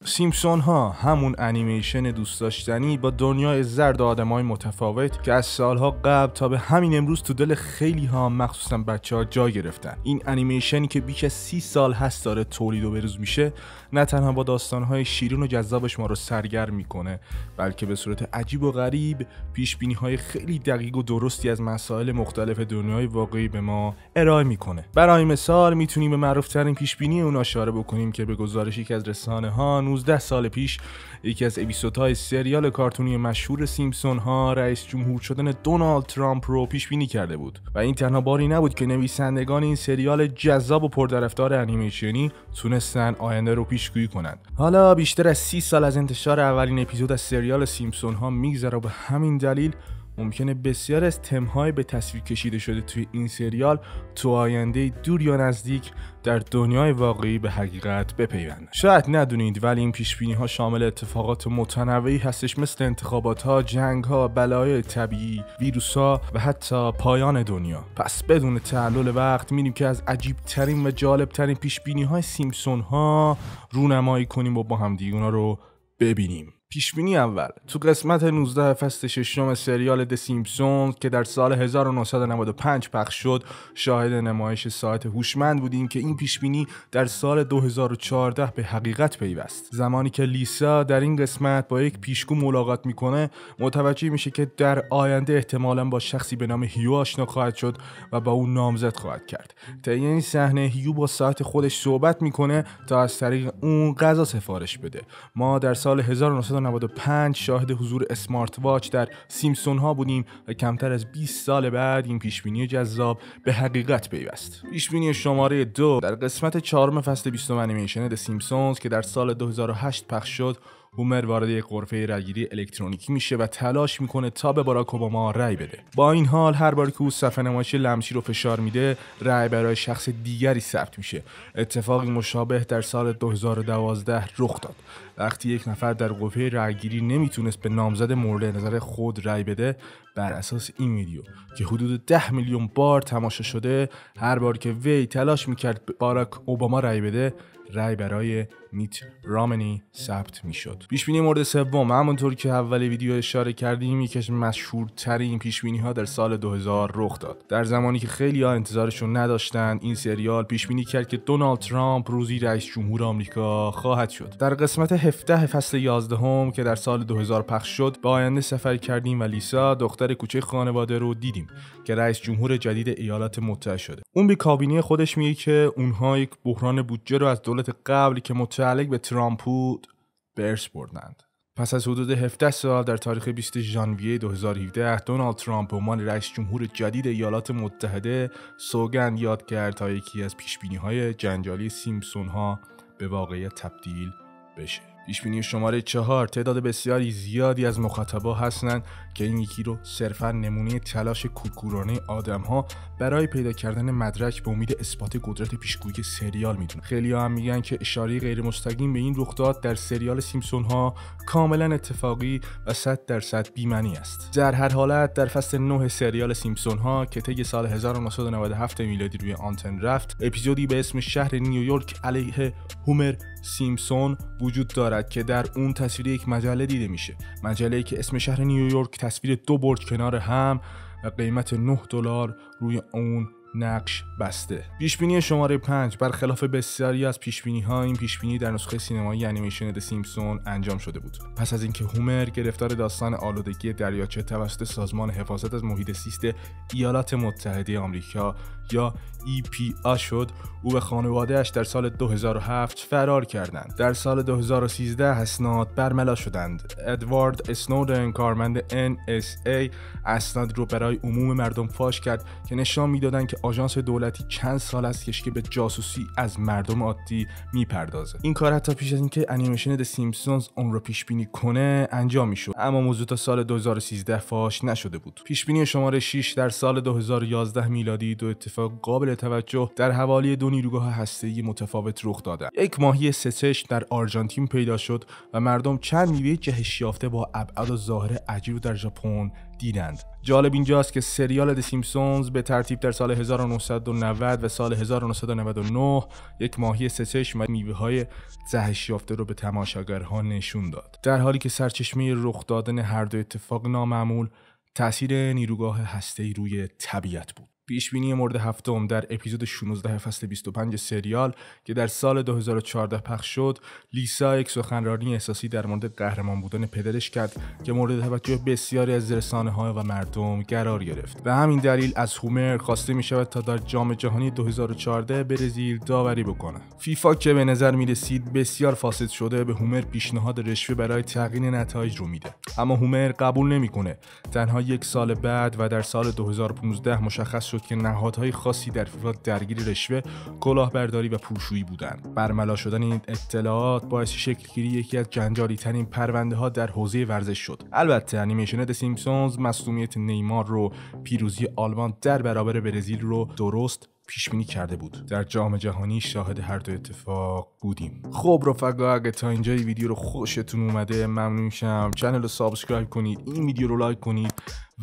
سیمپسون ها همون انیمیشن دوست داشتنی با دنیای زرد آدمای متفاوت که از سالها قبل تا به همین امروز تو دل خیلی ها مخصوصا بچه‌ها جا گرفتن. این انیمیشنی که بیش از 30 سال هست داره تولید و بروز میشه، نه تنها با داستان‌های شیرین و جذابش ما رو سرگرم میکنه، بلکه به صورت عجیب و غریب پیش‌بینی‌های خیلی دقیق و درستی از مسائل مختلف دنیای واقعی به ما ارائه میکنه. برای مثال میتونیم به معروف‌ترین پیش‌بینی اون اشاره بکنیم که به گزارش یکی از رسانه‌ها 19 سال پیش یکی از اپیزودهای سریال کارتونی مشهور سیمپسون ها رئیس جمهور شدن دونالد ترامپ رو پیش بینی کرده بود و این تنها باری نبود که نویسندگان این سریال جذاب و پرطرفدار انیمیشنی تونستن آینده رو پیشگویی کنند. حالا بیشتر از 30 سال از انتشار اولین اپیزود از سریال سیمپسون ها میگذره و به همین دلیل ممکنه بسیار از تم‌های به تصویر کشیده شده توی این سریال تو آینده دور یا نزدیک در دنیای واقعی به حقیقت بپیوندن. شاید ندونید ولی این پیش‌بینی‌ها شامل اتفاقات متنوعی هستش، مثل انتخابات‌ها، جنگ‌ها، بلایای طبیعی، ویروس‌ها و حتی پایان دنیا. پس بدون تعلل وقت میریم که از عجیب‌ترین و جالب‌ترین پیش‌بینی‌های سیمپسون‌ها رونمایی کنیم و با هم دیگه اونا رو ببینیم. پیشبینی اول: تو قسمت 19 فصل 6 سریال د سیمپسونز که در سال 1995 پخش شد، شاهد نمایش ساعت هوشمند بودیم که این پیشبینی در سال 2014 به حقیقت پیوست. زمانی که لیسا در این قسمت با یک پیشگو ملاقات میکنه، متوجه میشه که در آینده احتمالاً با شخصی به نام هیو آشنا خواهد شد و با اون نامزد خواهد کرد. طی این صحنه هیو با ساعت خودش صحبت میکنه تا از طریق اون غذا سفارش بده. ما در سال 1995 شاهد حضور اسمارت واچ در سیمپسون ها بودیم و کمتر از 20 سال بعد این پیشبینی جذاب به حقیقت پیوست. پیشبینی شماره 2: در قسمت 4 فصل 20 انیمیشن د سیمپسونز که در سال 2008 پخش شد، هومر وارد یک غرفه رأیگیری الکترونیکی میشه و تلاش میکنه تا به باراک اوباما رأی بده. با این حال هر بار که او صفحه نمایش لمسی رو فشار میده، رأی برای شخص دیگری ثبت میشه. اتفاقی مشابه در سال 2012 رخ داد. وقتی یک نفر در غرفه رأیگیری نمیتونست به نامزد مورد نظر خود رأی بده، بر اساس این ویدیو که حدود 10 میلیون بار تماشا شده، هر بار که وی تلاش میکرد به باراک اوباما رأی بده، رأی برای میت رامنی ثبت میشد. پیشبینی مورد سوم: همونطور که اول ویدیو اشاره کردیم، یکی از مشهورترین پیشبینی ها در سال 2000 رخ داد. در زمانی که خیلی ها انتظارشون نداشتن، این سریال پیشبینی کرد که دونالد ترامپ روزی رئیس جمهور آمریکا خواهد شد. در قسمت 17 فصل 11 که در سال 2000 پخش شد، به آینده سفر کردیم و لیسا، دختر کوچک خانواده رو دیدیم که رئیس جمهور جدید ایالات متحده شده. اون به کابینه خودش میگه که اونها یک بحران بودجه رو از دولت قبلی که متعلق به ترامپ بود به ارث بردند. پس از حدود 17 سال در تاریخ 20 ژانویه 2017 دونالد ترامپ به عنوان رئیس جمهور جدید ایالات متحده سوگند یاد کرد تا یکی از پیشبینی‌های جنجالی سیمپسون ها به واقعیت تبدیل بشه. پیشبینی شماره 4: تعداد بسیاری زیادی از مخاطبا هستند که این یکی رو صرفا نمونه تلاش کورکورانه آدم‌ها برای پیدا کردن مدرک به امید اثبات قدرت پیشگویی سریال میدونن. خیلی‌ها هم میگن که اشاره غیر مستقیم به این رخداد در سریال سیمپسون ها کاملا اتفاقی و 100% بی‌معنی است. در هر حالت در فصل 9 سریال سیمپسون ها که طی سال 1997 میلادی روی آنتن رفت، اپیزودی به اسم شهر نیویورک علیه هومر سیمپسون وجود دارد که در اون تصویر یک مجله دیده میشه. مجله‌ای که اسم شهر نیویورک، تصویر 2 برج کنار هم و قیمت $9 روی اون نقش بسته. پیشبینی شماره 5: برخلاف بسیاری از پیشبینی‌ها، این پیشبینی در نسخه سینمایی انیمیشن د سیمپسون انجام شده بود. پس از اینکه هومر گرفتار داستان آلودگی دریاچه توسط سازمان حفاظت از محیط زیست ایالات متحده آمریکا یا EPA شد، او و خانواده‌اش در سال 2007 فرار کردند. در سال 2013 اسناد برملا شدند. ادوارد اسنودن، کارمند NSA، اسناد رو برای عموم مردم فاش کرد که نشان میدادند که آژانس دولتی چند سال است که به جاسوسی از مردم عادی میپردازه. این کار حتی پیش از اینکه انیمیشن د سیمپسونز اون رو پیش بینی کنه انجام میشد، اما موضوع تا سال 2013 فاش نشده بود. پیش بینی شماره 6: در سال 2011 میلادی دو اتفاق قابل توجه در حوالی 2 نیروگاه هسته‌ای متفاوت رخ دادند. یک ماهی ستش در آرژانتین پیدا شد و مردم چند میوه جهش یافته با ابعاد و ظاهر عجیب در ژاپن دیدند. جالب اینجاست که سریال د سیمپسونز به ترتیب در سال 1990 و سال 1999 یک ماهی سه‌چشم و میوه‌های جهش یافته رو به تماشاگرها نشون داد، در حالی که سرچشمه رخ دادن هر دو اتفاق نامعمول تأثیر نیروگاه هسته‌ای روی طبیعت بود. پیشبینی مورد هفتم در اپیزود 16 فصل 25 سریال که در سال 2014 پخش شد، لیسا یک سخنرانی احساسی در مورد قهرمان بودن پدرش کرد که مورد توجه بسیاری از رسانه‌ها و مردم قرار گرفت و همین دلیل از هومر خواسته می شود تا در جام جهانی 2014 برزیل داوری بکنه. فیفا که به نظر می رسید بسیار فاسد شده به هومر پیشنهاد رشوه برای تغییر نتایج رو میده، اما هومر قبول نمیکنه. تنها یک سال بعد و در سال 2015 مشخص شد که نهادهای خاصی در فیفا درگیر رشوه، کلاهبرداری و پولشویی بودند. برملا شدن این اطلاعات باعث شکلگیری یکی از جنجالی ترین پرونده ها در حوزه ورزش شد. البته انیمیشن د سیمپسونز مصدومیت نیمار رو، پیروزی آلمان در برابر برزیل رو درست پیش بینی کرده بود. در جام جهانی شاهد هر دو اتفاق بودیم. خب رفقا، اگه تا اینجای ویدیو رو خوشتون اومده ممنون میشم چنل رو سابسکرایب کنید، این ویدیو رو لایک کنید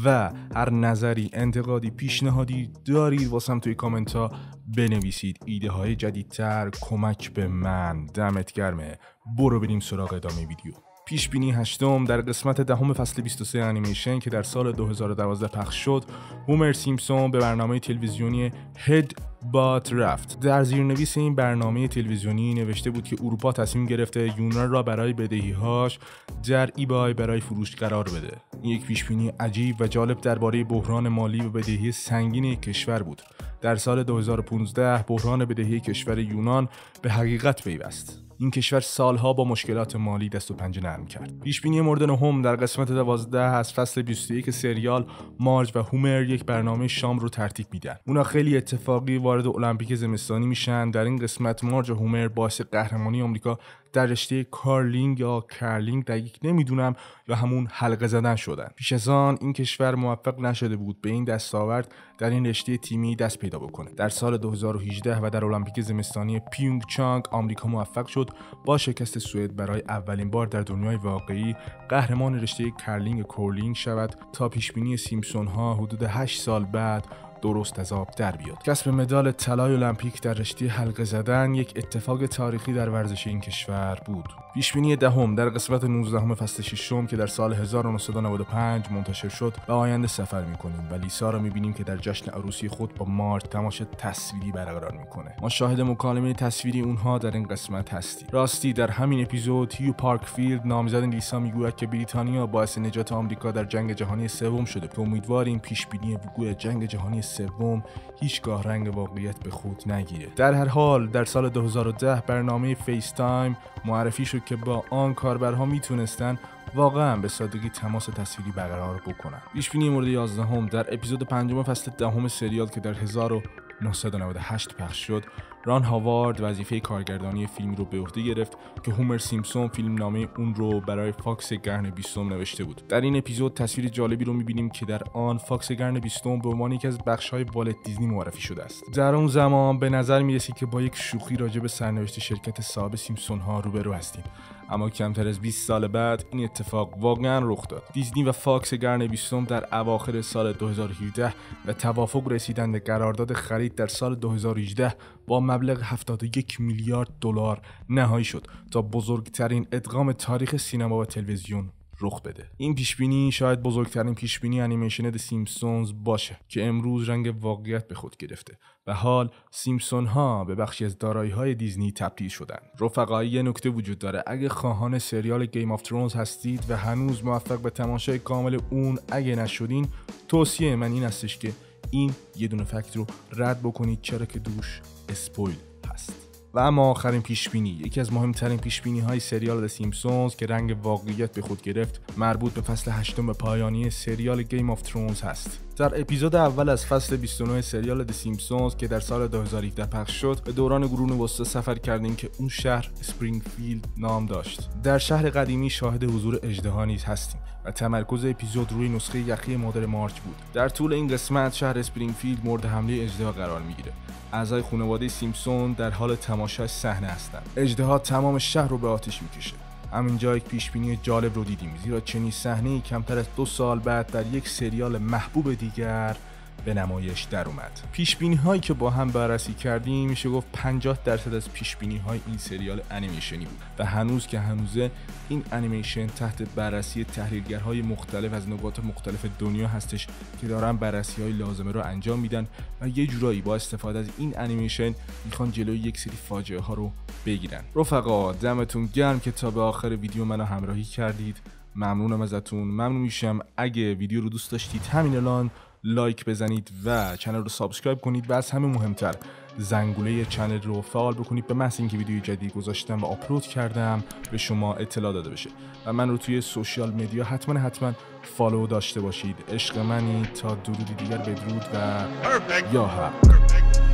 و هر نظری، انتقادی، پیشنهادی دارید واسم توی کامنت ها بنویسید. ایده های جدیدتر کمک به من. دمت گرمه. برو بریم سراغ ادامه ویدیو. پیش بینی هشتم در قسمت دهم فصل 23 انیمیشن که در سال 2012 پخش شد، هومر سیمپسون به برنامه تلویزیونی هد بات رفت. در زیرنویس این برنامه تلویزیونی نوشته بود که اروپا تصمیم گرفته یونان را برای بدهی‌هاش در ایبای برای فروش قرار بده. این یک پیش بینی عجیب و جالب درباره بحران مالی و بدهی سنگین کشور بود. در سال 2015 بحران بدهی کشور یونان به حقیقت پیوست. این کشور سالها با مشکلات مالی دست و پنجه نرم کرد. پیشبینی مورد نهم در قسمت 12 از فصل 21 سریال، مارج و هومر یک برنامه شام رو ترتیب میدن. اونا خیلی اتفاقی وارد المپیک زمستانی میشن. در این قسمت مارج و هومر باعث قهرمانی آمریکا در رشته کارلینگ یا کرلینگ دقیق نمیدونم یا همون حلقه زدن شدن. پیش از آن این کشور موفق نشده بود به این دستاورد در این رشته تیمی دست پیدا بکنه. در سال 2018 و در المپیک زمستانی پیونگچانگ آمریکا موفق شد با شکست سوئد برای اولین بار در دنیای واقعی قهرمان رشته کرلینگ کورلینگ شود تا پیشبینی سیمپسون ها حدود 8 سال بعد درست از آب در بیاد. کسب مدال طلای المپیک در رشته حلقه زدن یک اتفاق تاریخی در ورزش این کشور بود. پیشبینی دهم در قسمت 19 فصل 6 که در سال 1995 منتشر شد به آینده سفر می‌کنیم و لیسا را می‌بینیم که در جشن عروسی خود با مارج تماشا تصویری برقرار می‌کنه. ما شاهد مکالمه تصویری اونها در این قسمت هستیم. راستی در همین اپیزود هیو پارکفیلد نامزد لیسا میگوید که بریتانیا باعث نجات آمریکا در جنگ جهانی سوم شده که امیدواریم پیشبینی وقوع جنگ جهانی سوم هیچگاه رنگ واقعیت به خود نگیره. در هر حال در سال 2010 برنامه فیس تایم معرفی شد که با آن کاربرها میتونستن واقعا به سادگی تماس تصویری برقرار بکنن. پیشبینی مورد 11 در اپیزود 5 فصل 10 سریال که در 1998 پخش شد، ران هاوارد وظیفه کارگردانی فیلمی رو به عهده گرفت که هومر سیمپسون فیلمنامه اون رو برای فاکس قرن 20 نوشته بود. در این اپیزود تصویر جالبی رو می‌بینیم که در آن فاکس قرن 20 به عنوان یکی از بخش‌های والت دیزنی معرفی شده است. در اون زمان به نظر می‌رسید که با یک شوخی راجع به سرنوشت شرکت صاحب سیمپسون ها روبرو هستیم، اما کمتر از 20 سال بعد این اتفاق واقعا رخ داد. دیزنی و فاکس قرن 20 در اواخر سال 2017 به توافق رسیدند و قرارداد خرید در سال 2018 با مبلغ 71 میلیارد دلار نهایی شد تا بزرگترین ادغام تاریخ سینما و تلویزیون رخ بده. این پیشبینی شاید بزرگترین پیشبینی انیمیشن د سیمپسونز باشه که امروز رنگ واقعیت به خود گرفته و حال سیمپسون ها به بخشی از دارایی های دیزنی تبدیل شدن. رفقا، یه نکته وجود داره. اگه خواهان سریال گیم آف ترونز هستید و هنوز موفق به تماشای کامل اون اگه نشدین، توصیه من این هستش که این یه دونه فکت رو رد بکنید چرا که دوش اسپویل هست. و اما آخرین پیشبینی، یکی از مهمترین پیشبینی های سریال د سیمپسونز که رنگ واقعیت به خود گرفت، مربوط به فصل 8 پایانی سریال گیم آف ترونز هست. در اپیزود اول از فصل 29 سریال د سیمپسونز که در سال 2017 پخش شد، به دوران قرون وسطا سفر کردیم که اون شهر اسپرینگفیلد نام داشت. در شهر قدیمی شاهد حضور اژدها نیز هستیم و تمرکز اپیزود روی نسخه یخی مادر مارج بود. در طول این قسمت شهر اسپرینگفیلد مورد حمله اژدها قرار میگیره. اعضای خانواده سیمپسون در حال تماشای صحنه هستند. اژدها تمام شهر رو به آتش میکشه. همینجا یک پیشبینی جالب رو دیدیم، زیرا چنین صحنه‌ای کمتر از 2 سال بعد در یک سریال محبوب دیگر به نمایش در اومد. پیشبینی هایی که با هم بررسی کردیم میشه گفت 50% از پیشبینی های این سریال انیمیشنی بود و هنوز که هنوزه این انیمیشن تحت بررسی تحلیلگرهای مختلف از نقاط مختلف دنیا هستش که دارن بررسی های لازمه رو انجام میدن و یه جورایی با استفاده از این انیمیشن میخوان جلوی یک سری فاجعه ها رو بگیرن. رفقا دمتون گرم که تا به آخر ویدیو منو همراهی کردید. ممنونم ازتون. ممنون میشم اگه ویدیو رو دوست داشتید همین الان لایک بزنید و کانال رو سابسکرایب کنید و از همه مهمتر زنگوله کانال رو فعال بکنید به محض اینکه ویدیوی جدید گذاشتم و آپلود کردم به شما اطلاع داده بشه و من رو توی سوشیال مدیا حتما فالو داشته باشید. عشق منی. تا درودی دیگر بدرود و یا حق.